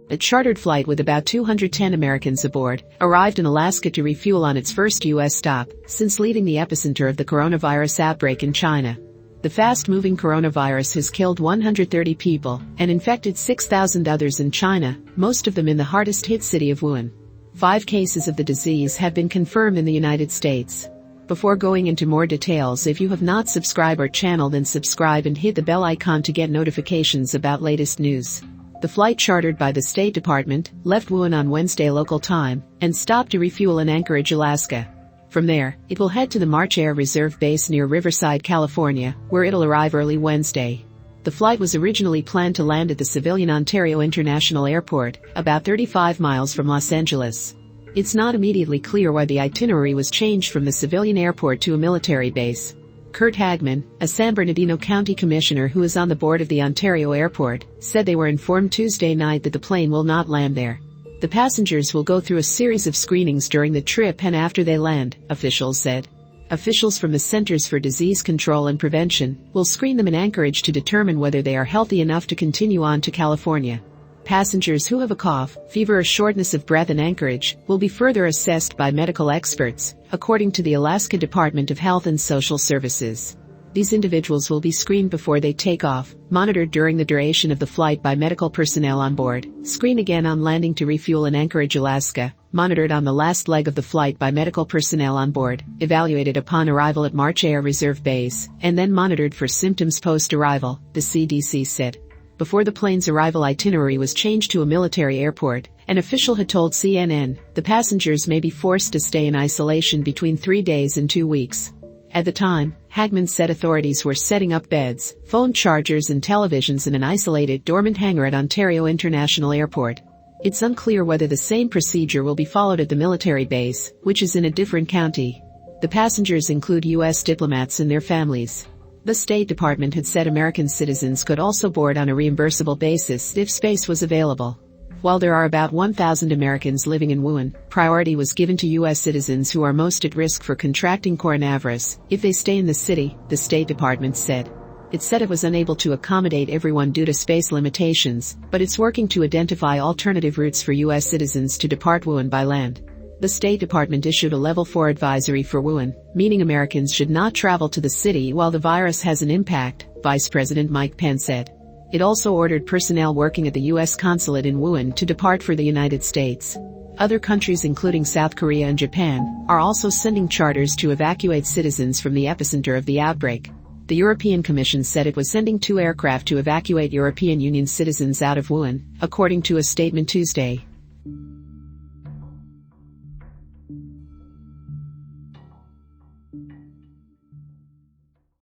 A chartered flight with about 210 Americans aboard arrived in Alaska to refuel on its first U.S. stop since leaving the epicenter of the coronavirus outbreak in China. The fast-moving coronavirus has killed 130 people and infected 6,000 others in China, most of them in the hardest-hit city of Wuhan. 5 cases of the disease have been confirmed in the United States. Before going into more details, if you have not subscribed our channel, then subscribe and hit the bell icon to get notifications about latest news. The flight, chartered by the State Department, left Wuhan on Wednesday local time and stopped to refuel in Anchorage, Alaska. From there, it will head to the March Air Reserve Base near Riverside, California, where it'll arrive early Wednesday. The flight was originally planned to land at the civilian Ontario International Airport, about 35 miles from Los Angeles. It's not immediately clear why the itinerary was changed from the civilian airport to a military base. Kurt Hagman, a San Bernardino County Commissioner who is on the board of the Ontario Airport, said they were informed Tuesday night that the plane will not land there. The passengers will go through a series of screenings during the trip and after they land, officials said. Officials from the Centers for Disease Control and Prevention will screen them in Anchorage to determine whether they are healthy enough to continue on to California. Passengers who have a cough, fever or shortness of breath in Anchorage will be further assessed by medical experts, according to the Alaska Department of Health and Social Services. These individuals will be screened before they take off, monitored during the duration of the flight by medical personnel on board, screened again on landing to refuel in Anchorage, Alaska, monitored on the last leg of the flight by medical personnel on board, evaluated upon arrival at March Air Reserve Base, and then monitored for symptoms post-arrival, the CDC said. Before the plane's arrival itinerary was changed to a military airport, an official had told CNN the passengers may be forced to stay in isolation between 3 days and 2 weeks. At the time, Hagman said authorities were setting up beds, phone chargers and televisions in an isolated dormant hangar at Ontario International Airport. It's unclear whether the same procedure will be followed at the military base, which is in a different county. The passengers include U.S. diplomats and their families. The State Department had said American citizens could also board on a reimbursable basis if space was available. While there are about 1,000 Americans living in Wuhan, priority was given to U.S. citizens who are most at risk for contracting coronavirus if they stay in the city, the State Department said. It said it was unable to accommodate everyone due to space limitations, but it's working to identify alternative routes for U.S. citizens to depart Wuhan by land. The State Department issued a Level 4 advisory for Wuhan, meaning Americans should not travel to the city while the virus has an impact, Vice President Mike Pence said. It also ordered personnel working at the U.S. consulate in Wuhan to depart for the United States. Other countries including South Korea and Japan are also sending charters to evacuate citizens from the epicenter of the outbreak. The European Commission said it was sending 2 aircraft to evacuate European Union citizens out of Wuhan, according to a statement Tuesday.